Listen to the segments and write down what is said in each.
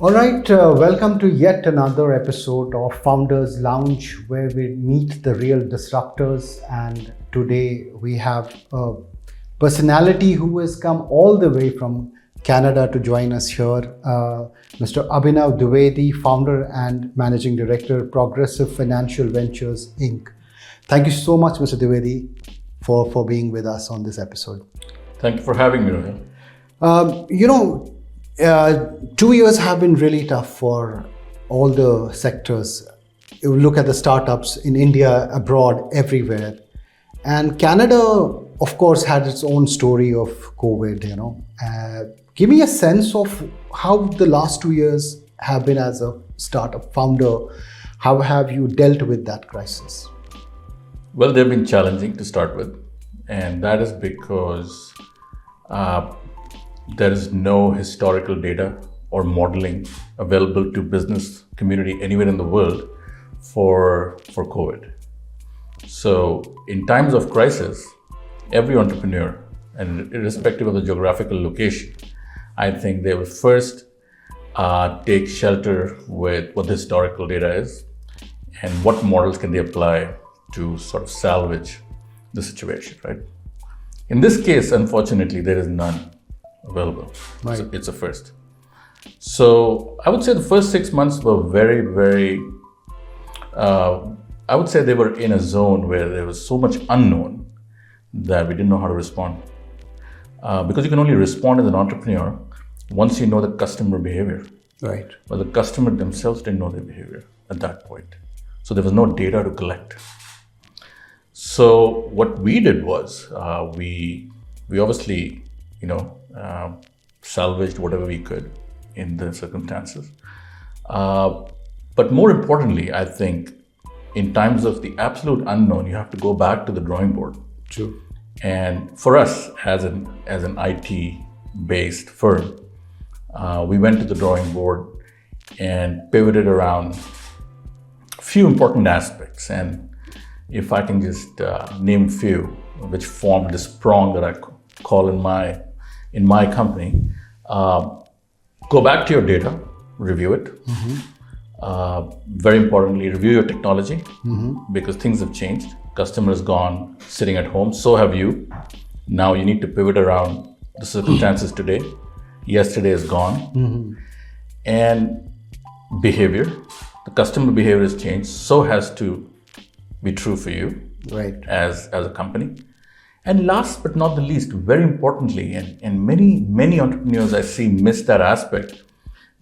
All right, welcome to yet another episode of Founders Lounge, where we meet the real disruptors. And today we have a personality who has come all the way from Canada to join us here, Mr. Abhinav Dwivedi, founder and managing director, Progressive Financial Ventures, Inc. Thank you so much, Mr. Dwivedi, for being with us on this episode. Thank you for having me, Ruhail. 2 years have been really tough for all the sectors. You look at the startups in India, abroad, everywhere. And Canada, of course, had its own story of COVID, Give me a sense of how the last 2 years have been as a startup founder. How have you dealt with that crisis? Well, they've been challenging to start with, and that is because there is no historical data or modeling available to business community anywhere in the world for COVID. So in times of crisis, every entrepreneur, and irrespective of the geographical location, I think they will first take shelter with what the historical data is and what models can they apply to sort of salvage the situation, right? In this case, unfortunately, there is none available. Right. It's a first. So I would say the first 6 months were very, I would say they were in a zone where there was so much unknown that we didn't know how to respond. Because you can only respond as an entrepreneur once you know the customer behavior. Right. But the customer themselves didn't know their behavior at that point. So there was no data to collect. So what we did was we obviously, salvaged whatever we could in the circumstances. But more importantly, I think in times of the absolute unknown, you have to go back to the drawing board. True. And for us, as an IT-based firm, we went to the drawing board and pivoted around a few important aspects. And if I can just name a few, which formed this prong that I call in my company, go back to your data, review it. Very importantly, review your technology because things have changed. Customer is gone, sitting at home, so have you. Now you need to pivot around the circumstances today. Yesterday is gone. And behavior, the customer behavior has changed, so has to be true for you, right, as a company. And last but not the least, very importantly, and many entrepreneurs I see miss that aspect,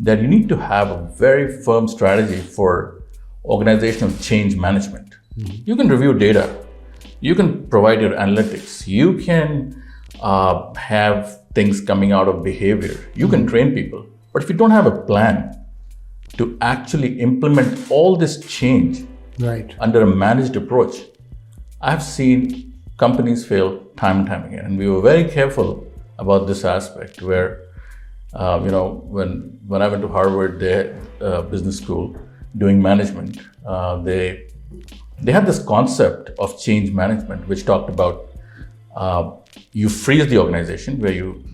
that you need to have a very firm strategy for organizational change management. You can review data, you can provide your analytics, you can have things coming out of behavior, you can train people. But if you don't have a plan to actually implement all this change right, under a managed approach, I've seen companies fail time and time again. And we were very careful about this aspect where, when I went to Harvard Business School doing management, they had this concept of change management, which talked about you freeze the organization where you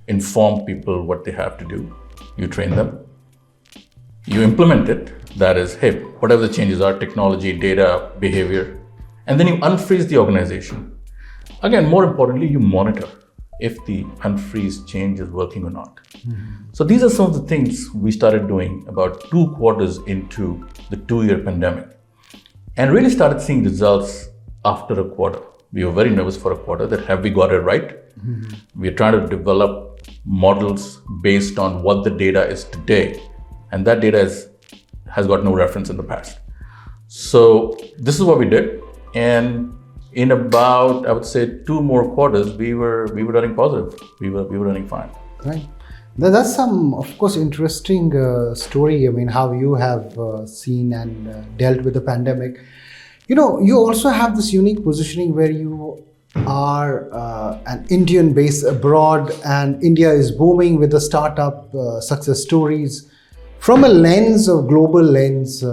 inform people what they have to do, you train them, you implement it, that is, hey, whatever the changes are, technology, data, behavior, and then you unfreeze the organization. Again, more importantly, you monitor if the unfreeze change is working or not. So these are some of the things we started doing about 2 quarters into the 2-year pandemic and really started seeing results after a quarter. We were very nervous for a quarter that have we got it right? We are trying to develop models based on what the data is today, and that data has got no reference in the past. So this is what we did, and in about, I would say, 2 more quarters, we were running positive. We were running fine. Right. Now, that's some, of course, interesting story. I mean, how you have seen and dealt with the pandemic. You also have this unique positioning where you are an Indian based abroad, and India is booming with the startup success stories. From a lens of global lens,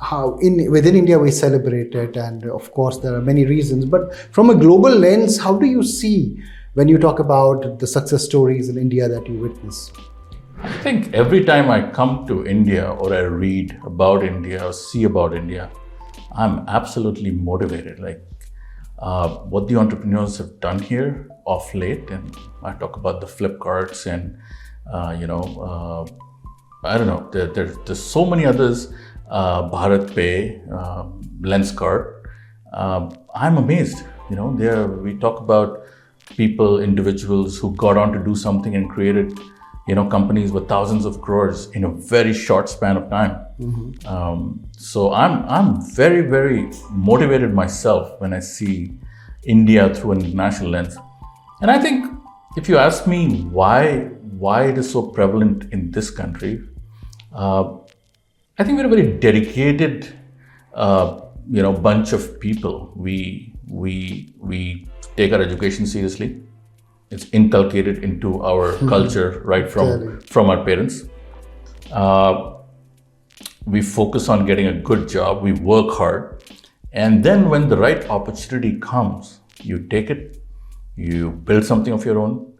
how within India we celebrate it, and of course there are many reasons, but from a global lens, how do you see when you talk about the success stories in India that you witness? I think every time I come to India or I read about India or see about India, I'm absolutely motivated. Like what the entrepreneurs have done here of late, and I talk about the Flipkarts and I don't know. There's so many others. Bharat Pay, Lenskart. I'm amazed. We talk about people, individuals who got on to do something and created, companies with thousands of crores in a very short span of time. So I'm very, very motivated myself when I see India through an international lens. And I think if you ask me why it is so prevalent in this country, I think we're a very dedicated, bunch of people. We take our education seriously. It's inculcated into our culture right from our parents. We focus on getting a good job. We work hard, and then when the right opportunity comes, you take it. You build something of your own.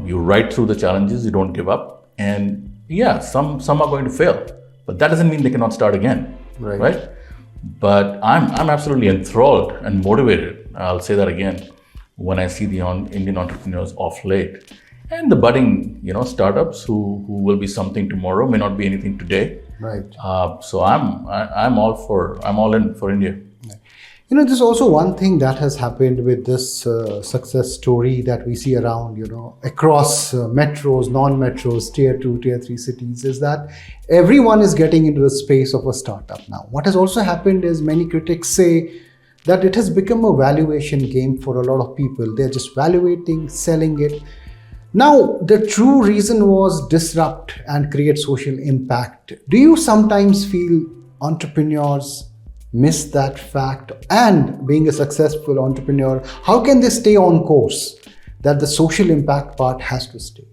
You ride through the challenges. You don't give up. And yeah, some are going to fail, but that doesn't mean they cannot start again, right? But I'm absolutely enthralled and motivated. I'll say that again when I see the Indian entrepreneurs of late and the budding, startups who will be something tomorrow, may not be anything today. Right. So I'm all in for India. There's also one thing that has happened with this success story that we see around, across metros, non-metros, tier 2, tier 3 cities, is that everyone is getting into the space of a startup now. What has also happened is many critics say that it has become a valuation game for a lot of people. They're just valuating, selling it. Now, the true reason was disrupt and create social impact. Do you sometimes feel entrepreneurs miss that fact? And being a successful entrepreneur, how can they stay on course that the social impact part has to stay?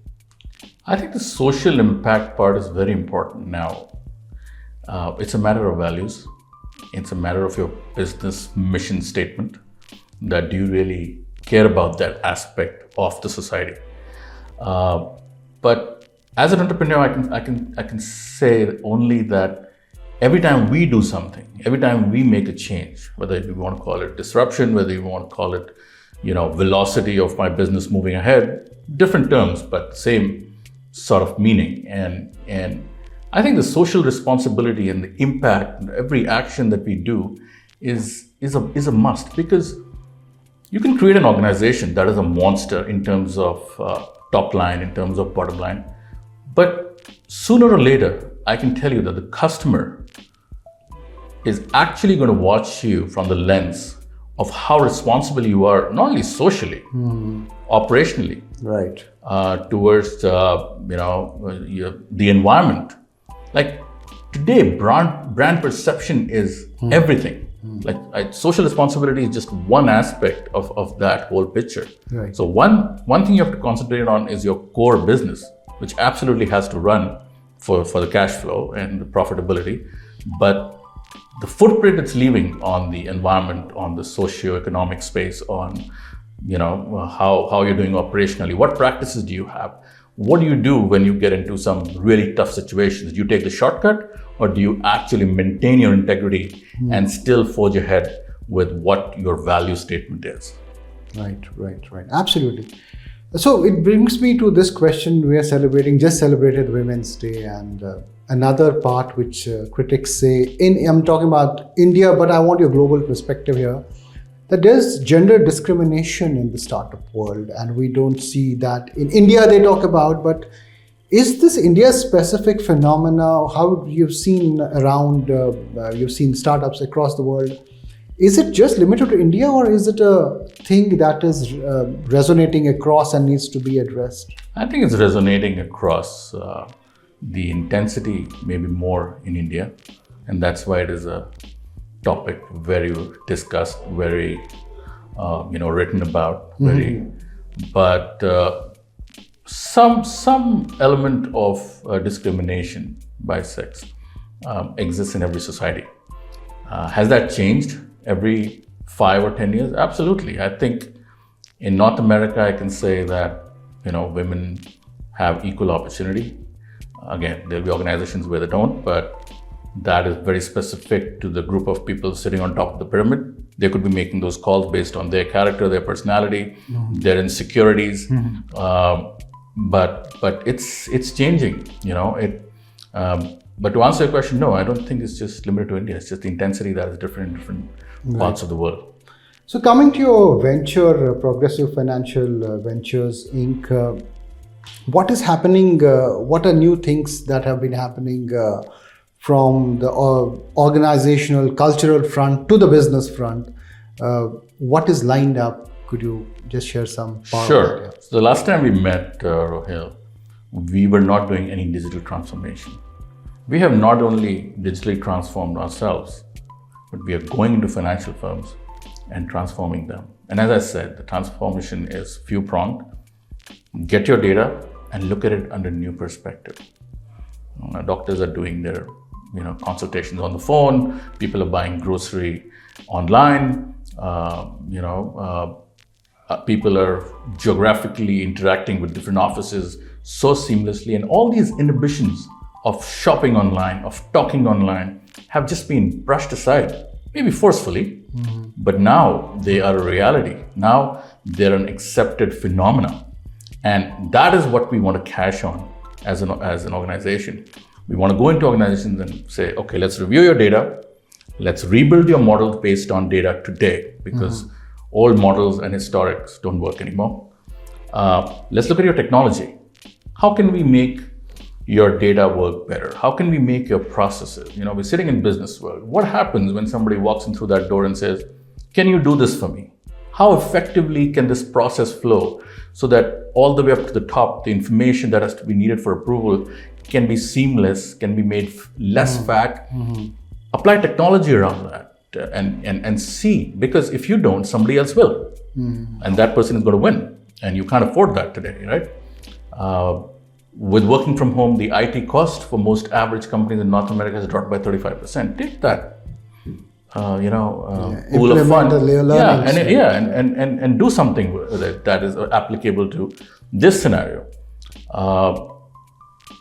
I think the social impact part is very important now. It's a matter of values. It's a matter of your business mission statement. That do you really care about that aspect of the society? But as an entrepreneur, I can say only that every time we do something, every time we make a change, whether we want to call it disruption, whether you want to call it, velocity of my business moving ahead, different terms, but same sort of meaning. And I think the social responsibility and the impact, every action that we do is a must, because you can create an organization that is a monster in terms of top line, in terms of bottom line. But sooner or later, I can tell you that the customer is actually going to watch you from the lens of how responsible you are, not only socially, operationally, right, towards the environment. Like today, brand perception is everything. Like social responsibility is just one aspect of that whole picture. Right. So one thing you have to concentrate on is your core business, which absolutely has to run for the cash flow and the profitability. But the footprint it's leaving on the environment, on the socio-economic space, on how you're doing operationally, what practices do you have? What do you do when you get into some really tough situations? Do you take the shortcut, or do you actually maintain your integrity and still forge ahead with what your value statement is? Right. Absolutely. So it brings me to this question. We are just celebrated Women's Day, and another part which critics say, I'm talking about India, but I want your global perspective here, that there's gender discrimination in the startup world, and we don't see that in India they talk about, but is this India-specific phenomena? How you've seen around, you've seen startups across the world. Is it just limited to India, or is it a thing that is resonating across and needs to be addressed? I think it's resonating across. The intensity may be more in India, and that's why it is a topic very discussed, very written about, but some element of discrimination by sex exists in every society. Has that changed every 5 or 10 years? Absolutely. I think in North America, I can say that women have equal opportunity Again, there'll be organizations where they don't, but that is very specific to the group of people sitting on top of the pyramid. They could be making those calls based on their character, their personality, their insecurities. But it's changing, you know. But to answer your question, no, I don't think it's just limited to India. It's just the intensity that is different in different parts of the world. So coming to your venture, Progressive Financial Ventures Inc., what is happening? What are new things that have been happening from the organizational, cultural front to the business front? What is lined up? Could you just share some part Sure. of that? So the last time we met, Ruhail, we were not doing any digital transformation. We have not only digitally transformed ourselves, but we are going into financial firms and transforming them. And as I said, the transformation is few-pronged. Get your data and look at it under new perspective. Doctors are doing their consultations on the phone. People are buying grocery online. People are geographically interacting with different offices so seamlessly, and all these inhibitions of shopping online, of talking online, have just been brushed aside, maybe forcefully, but now they are a reality. Now they're an accepted phenomenon. And that is what we want to cash on as an organization. We want to go into organizations and say, okay, let's review your data. Let's rebuild your models based on data today, because old models and historics don't work anymore. Let's look at your technology. How can we make your data work better? How can we make your processes? We're sitting in Businessworld. What happens when somebody walks in through that door and says, can you do this for me? How effectively can this process flow so that all the way up to the top, the information that has to be needed for approval can be seamless, can be made less fat? Apply technology around that and see, because if you don't, somebody else will. And that person is going to win. And you can't afford that today, right? With working from home, the IT cost for most average companies in North America has dropped by 35%. Take that. Pool of fund, and do something with it that is applicable to this scenario.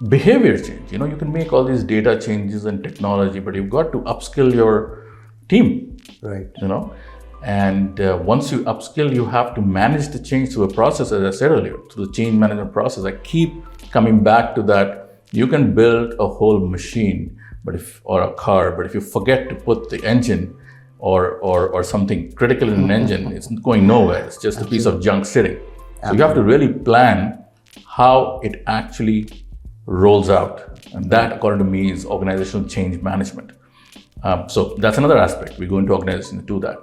Behavior change. You can make all these data changes and technology, but you've got to upskill your team. Right. And once you upskill, you have to manage the change through a process, as I said earlier, through the change management process. I keep coming back to that. You can build a whole machine, or a car, but if you forget to put the engine or something critical in an engine, it's going nowhere. It's just a piece of junk sitting. So you have to really plan how it actually rolls out. And that, according to me, is organizational change management. So that's another aspect. We go into organizations to do that.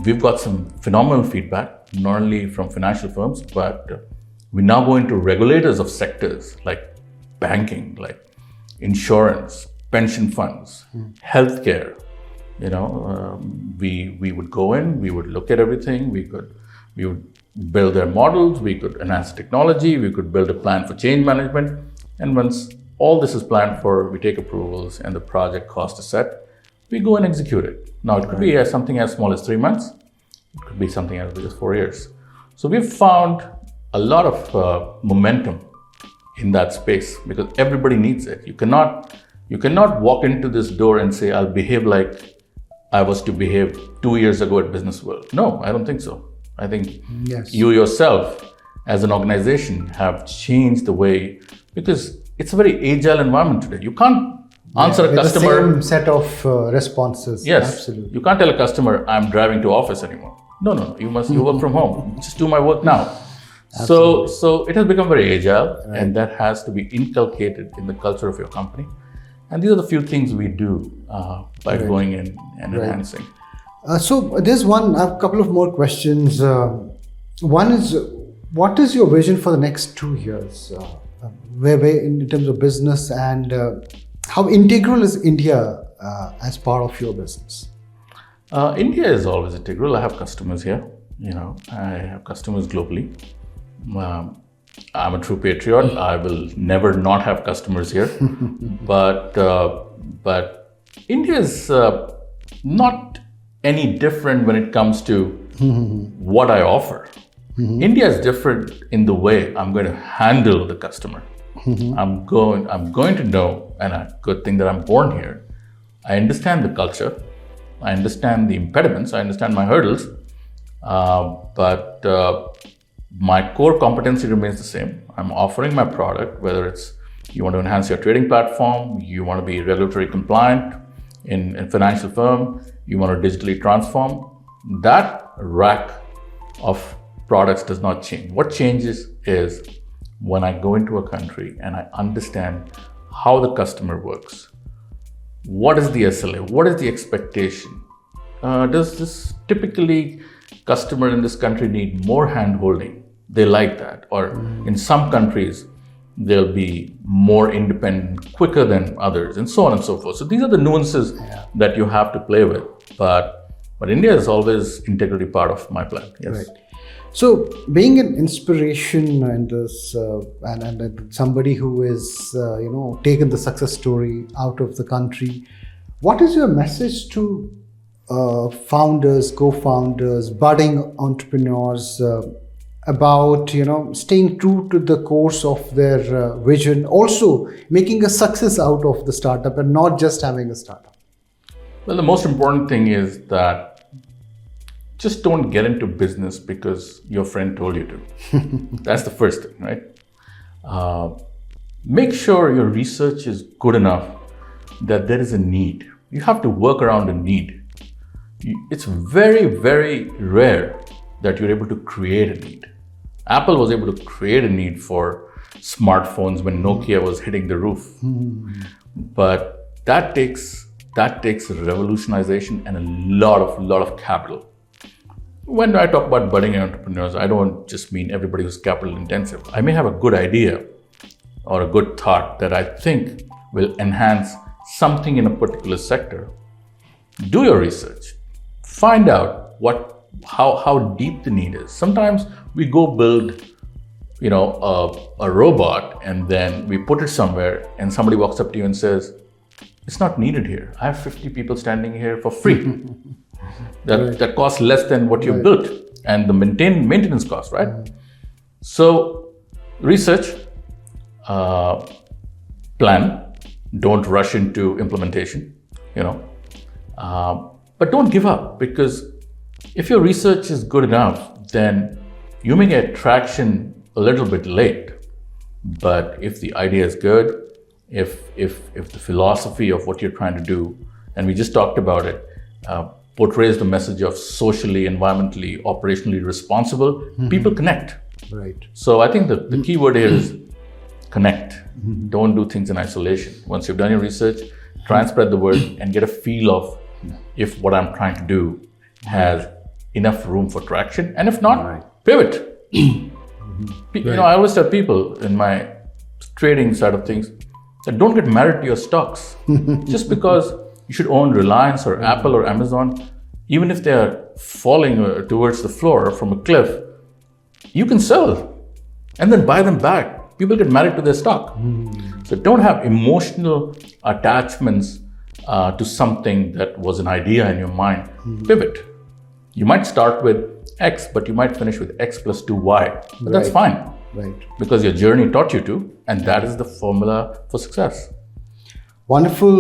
We've got some phenomenal feedback, not only from financial firms, but we now go into regulators of sectors like banking, like insurance, pension funds, healthcare. We would go in, we would look at everything, we would build their models, we could enhance technology, we could build a plan for change management. And once all this is planned for, we take approvals and the project cost is set, we go and execute it. Now, it could be something as small as 3 months, it could be something as big as 4 years. So we've found a lot of momentum in that space because everybody needs it. You cannot walk into this door and say, I'll behave like I was to behave 2 years ago at Businessworld. No, I don't think so. I think you yourself as an organization have changed the way, because it's a very agile environment today. You can't answer a customer. The same set of responses. Yes, absolutely. You can't tell a customer, I'm driving to office anymore. No, you work from home. Just do my work now. So it has become very agile, and that has to be inculcated in the culture of your company. And these are the few things we do by going in and enhancing. So there's a couple of more questions. One is, what is your vision for the next 2 years? Where in terms of business, and how integral is India as part of your business? India is always integral. I have customers here. I have customers globally. I'm a true patriot. I will never not have customers here. But India is not any different when it comes to what I offer. India is different in the way I'm going to handle the customer. I'm going to know, and a good thing that I'm born here. I understand the culture. I understand the impediments. I understand my hurdles. But my core competency remains the same. I'm offering my product, whether it's you want to enhance your trading platform, you want to be regulatory compliant in financial firm, you want to digitally transform. That rack of products does not change. What changes is when I go into a country and I understand how the customer works. What is the SLA? What is the expectation? Does this typically customer in this country need more hand-holding? They like that. Or in some countries, they'll be more independent, quicker than others, and so on and so forth. So these are the nuances that you have to play with. But India is always integrally part of my plan. Yes. Right. So, being an inspiration and this, and somebody who is, taken the success story out of the country, what is your message to founders, co-founders, budding entrepreneurs about, staying true to the course of their vision, also making a success out of the startup and not just having a startup? Well, the most important thing is that just don't get into business because your friend told you to. That's the first thing, right? Make sure your research is good enough that there is a need. You have to work around a need. It's very, very rare that you're able to create a need. Apple was able to create a need for smartphones when Nokia was hitting the roof. But that takes revolutionization and a lot of capital. When I talk about budding entrepreneurs, I don't just mean everybody who's capital intensive. I may have a good idea or a good thought that I think will enhance something in a particular sector. Do your research. Find out how deep the need is. Sometimes we go build, a robot and then we put it somewhere and somebody walks up to you and says, "It's not needed here. I have 50 people standing here for free." That costs less than what you built and the maintenance cost, right? So research, plan, don't rush into implementation, but don't give up, because if your research is good enough, then you may get traction a little bit late. But if the idea is good, if the philosophy of what you're trying to do, and we just talked about it, portrays the message of socially, environmentally, operationally responsible, people connect. Right. So I think the key word here is connect. Don't do things in isolation. Once you've done your research, try and spread the word and get a feel of if what I'm trying to do has enough room for traction. And if not, pivot. I always tell people in my trading side of things that don't get married to your stocks. Just because you should own Reliance or Apple or Amazon, even if they are falling towards the floor from a cliff, you can sell and then buy them back. People get married to their stock. So don't have emotional attachments to something that was an idea in your mind. Pivot. You might start with X, but you might finish with X plus 2Y. But that's fine. Right. Because your journey taught you to, and that is the formula for success. Wonderful,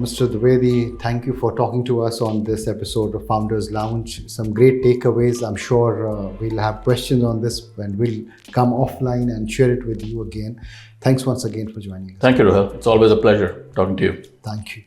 Mr. Dwivedi. Thank you for talking to us on this episode of Founders Lounge. Some great takeaways. I'm sure we'll have questions on this and we'll come offline and share it with you again. Thanks once again for joining us. Thank you, Ruhail. It's always a pleasure talking to you. Thank you.